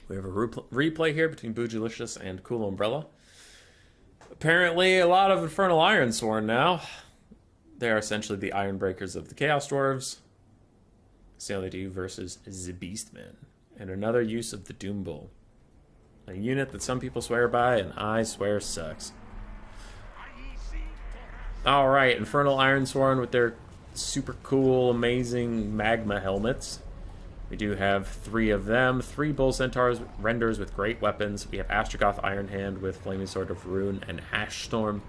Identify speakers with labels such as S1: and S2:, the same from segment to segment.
S1: We have a replay here between Boogylicious and Cool Umbrella. Apparently, a lot of Infernal Ironsworn now. They are essentially the Iron Breakers of the Chaos Dwarves. See how they do versus the Beastmen. And another use of the Doom Bull. A unit that some people swear by, and I swear sucks. Alright, Infernal Ironsworn with their super cool, amazing magma helmets. We do have 3 of them. 3 Bull Centaurs renders with great weapons. We have Astrogoth Iron Hand with Flaming Sword of Ruin and Ash Storm.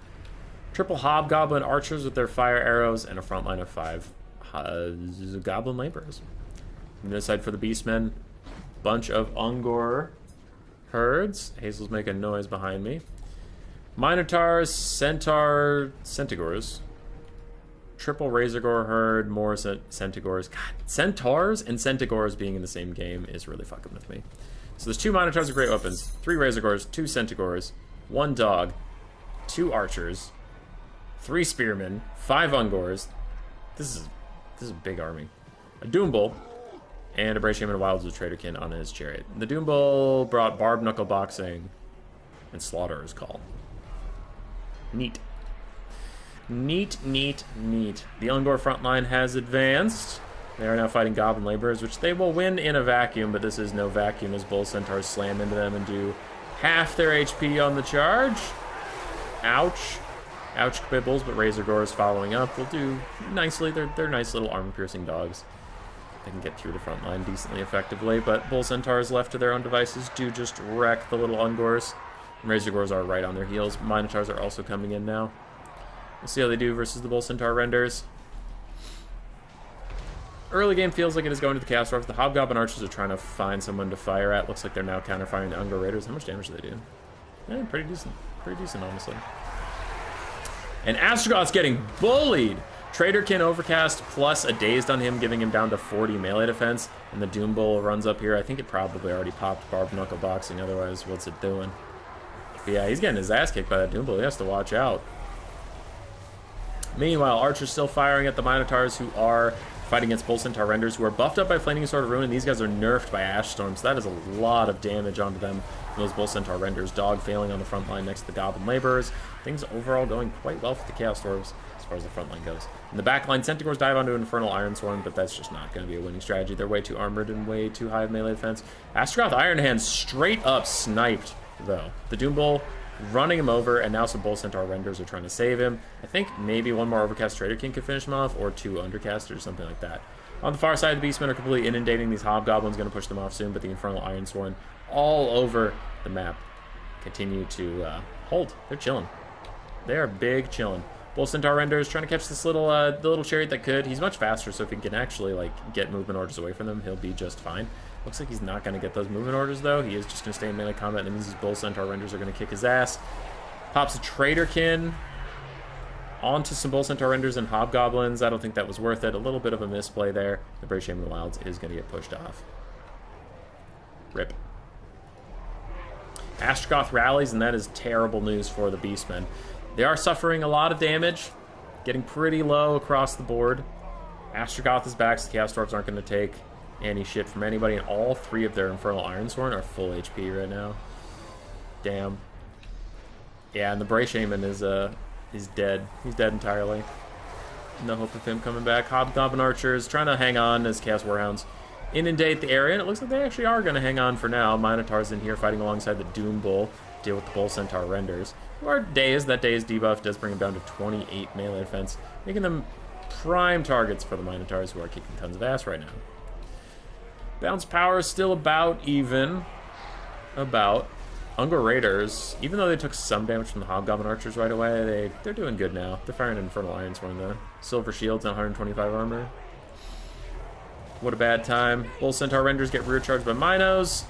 S1: Triple Hobgoblin Archers with their fire arrows, and a front line of 5 Goblin Laborers. On this side for the Beastmen, bunch of Ungor herds. Hazel's making noise behind me. Minotaurs, Centaurs. Triple Razorgore herd, more Centaurs. God, Centaurs and Centaurs being in the same game is really fucking with me. So there's 2 Minotaurs with great weapons, 3 Razorgores, 2 Centaurs, 1 dog, 2 archers, 3 spearmen, 5 Ungors. This is a big army. A Doom Bull, and a Brave Shaman of Wilds with Traderkin on his chariot. The Doom Bull brought Barb Knuckle Boxing and Slaughterer's Call. Neat. Neat. The Ungor front line has advanced. They are now fighting Goblin Laborers, which they will win in a vacuum, but this is no vacuum as Bull Centaurs slam into them and do half their HP on the charge. Ouch. Ouch, Quibbles, but Razorgores following up will do nicely. They're nice little armor-piercing dogs. They can get through the front line decently effectively, but Bull Centaurs left to their own devices do just wreck the little Ungors. And Razorgores are right on their heels. Minotaurs are also coming in now. We'll see how they do versus the Bull Centaur renders. Early game feels like it is going to the Chaos Dwarfs. The Hobgoblin Archers are trying to find someone to fire at. Looks like they're now counter-firing the Ungor Raiders. How much damage do they do? Yeah, pretty decent. Pretty decent, honestly. And Astrogoth's getting bullied! Traderkin Overcast plus a Dazed on him, giving him down to 40 melee defense. And the Doom Bull runs up here. I think it probably already popped Barb Knuckle Boxing, otherwise what's it doing? But yeah, he's getting his ass kicked by that Doom Bull. He has to watch out. Meanwhile, Archer's still firing at the Minotaurs, who are fighting against Bull Centaur Renders, who are buffed up by Flaming Sword of Ruin, and these guys are nerfed by Ash Storm, so that is a lot of damage onto them. Those Bull Centaur Renders. Dog failing on the front line next to the Goblin Laborers. Things overall going quite well for the Chaos Dwarves as far as the front line goes. In the back line, Centaurs dive onto Infernal Ironsworn, but that's just not going to be a winning strategy. They're way too armored and way too high of melee defense. Astrogoth Iron Hand straight up sniped, though. The Doom Bull running him over, and now some Bull Centaur Renders are trying to save him. I think maybe one more Overcast Traderkin could finish him off, or 2 Undercasters, or something like that. On the far side, the Beastmen are completely inundating these Hobgoblins, going to push them off soon, but the Infernal Ironsworn all over the map continue to hold. They're chilling. They are big chilling. Bull Centaur Renders trying to catch this little the little chariot that could. He's much faster, so if he can actually like get movement orders away from them, he'll be just fine. Looks like he's not going to get those movement orders, though. He is just going to stay in melee combat. That means these Bull Centaur Renders are going to kick his ass. Pops a Traderkin onto some Bull Centaur Renders and Hobgoblins. I don't think that was worth it. A little bit of a misplay there. The Brave Shaman of the Wilds is going to get pushed off. Rip. Astrogoth rallies, and that is terrible news for the Beastmen. They are suffering a lot of damage, getting pretty low across the board. Astrogoth is back, so the Chaos Dwarfs aren't going to take any shit from anybody, and all 3 of their Infernal Ironsworn are full HP right now. Damn. Yeah, and the Brave Shaman is dead. He's dead entirely. No hope of him coming back. Hobgoblin Archers trying to hang on as Chaos Warhounds inundate the area, and it looks like they actually are going to hang on for now. Minotaurs in here fighting alongside the Doom Bull, deal with the Bull Centaur Renders, who are dazed. That dazed debuff does bring them down to 28 melee defense, making them prime targets for the Minotaurs, who are kicking tons of ass right now. Bounce power is still about even. Ungor Raiders, even though they took some damage from the Hobgoblin Archers right away, they're doing good now. They're firing Infernal Ironsworn, though. Silver Shields and 125 armor. What a bad time. Bull Centaur Renders get rear charged by Minos.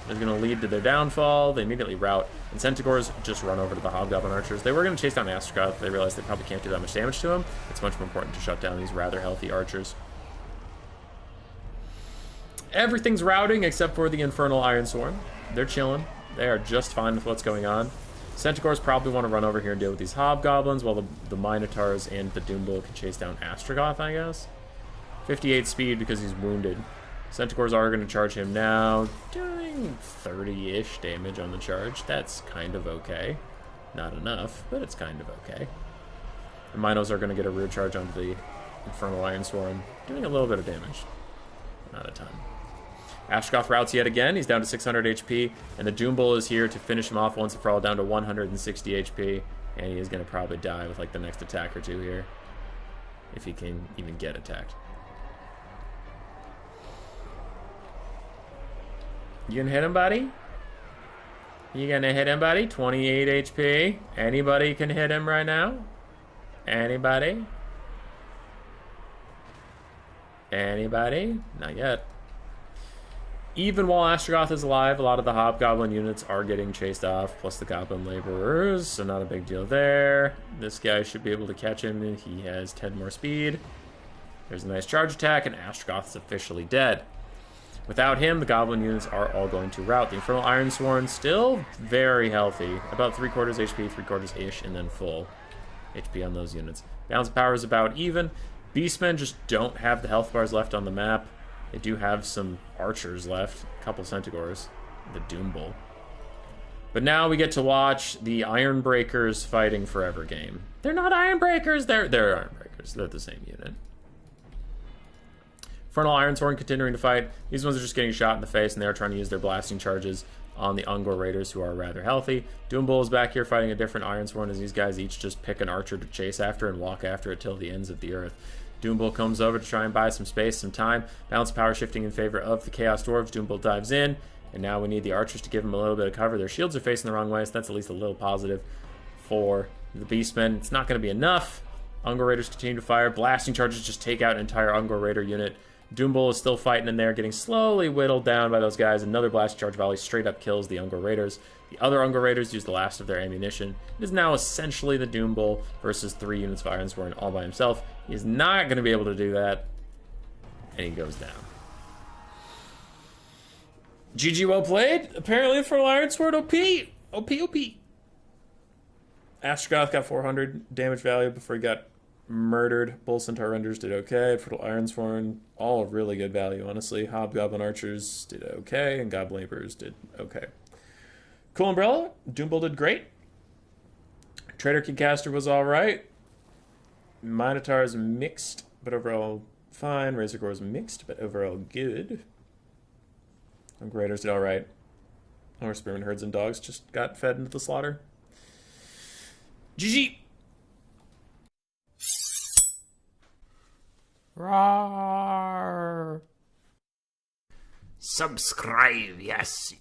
S1: It's going to lead to their downfall. They immediately rout. And Centaurs just run over to the Hobgoblin Archers. They were going to chase down the Astrogoth. They realized they probably can't do that much damage to him. It's much more important to shut down these rather healthy archers. Everything's routing except for the Infernal Ironsworn. They're chilling. They are just fine with what's going on. Centaurs probably want to run over here and deal with these Hobgoblins, while the Minotaurs and the Doom Bull can chase down Astrogoth, I guess. 58 speed because he's wounded. Centaurs are going to charge him now, doing 30-ish damage on the charge. That's kind of okay. Not enough, but it's kind of okay. The Minos are going to get a rear charge onto the Infernal Iron Swarm, doing a little bit of damage. Not a ton. Ashgoth routs yet again. He's down to 600 HP, and the Doom Bull is here to finish him off once and for all, down to 160 HP, and he is going to probably die with like the next attack or two here, if he can even get attacked. You gonna hit him, buddy? You gonna hit him, buddy? 28 HP. Anybody can hit him right now? Anybody? Anybody? Not yet. Even while Astrogoth is alive, a lot of the Hobgoblin units are getting chased off, plus the Goblin Laborers, so not a big deal there. This guy should be able to catch him. He has 10 more speed. There's a nice charge attack, and Astrogoth is officially dead. Without him, the Goblin units are all going to rout. The Infernal Iron Sworn still very healthy. About 3/4 HP, 3/4-ish, and then full HP on those units. Balance of power is about even. Beastmen just don't have the health bars left on the map. They do have some archers left, a couple Centaurs, the Doom Bull. But now we get to watch the Ironbreakers fighting forever game. They're not Ironbreakers, they're Ironbreakers. They're the same unit. Infernal Ironsworn continuing to fight. These ones are just getting shot in the face, and they're trying to use their blasting charges on the Ungor Raiders, who are rather healthy. Doom Bull is back here fighting a different Ironsworn, as these guys each just pick an archer to chase after and walk after it till the ends of the earth. Doom Bull comes over to try and buy some space, some time. Balance power shifting in favor of the Chaos Dwarves. Doom Bull dives in, and now we need the archers to give him a little bit of cover. Their shields are facing the wrong way, so that's at least a little positive for the Beastmen. It's not going to be enough. Ungor Raiders continue to fire. Blasting charges just take out an entire Ungor Raider unit. Doom Bull is still fighting in there, getting slowly whittled down by those guys. Another Blasting Charge Volley straight up kills the Ungor Raiders. The other Ungor Raiders use the last of their ammunition. It is now essentially the Doom Bull versus 3 units of Ironsworn all by himself. He is not going to be able to do that, and he goes down. GG, well played. Apparently for Ironsword, OP. OP. Astrogoth got 400 damage value before he got murdered. Bull Centaur Renders did okay. Fertile Ironsworn, all really good value, honestly. Hobgoblin Archers did okay, and Goblin Laborers did okay. Cool Umbrella, Doom Bull did great. Trader Kingcaster was alright. Minotaurs mixed, but overall fine. Razor Gore was mixed, but overall good. Raiders did alright. Our Spearman Herds and Dogs just got fed into the slaughter. GG! Roar. Subscribe, yes.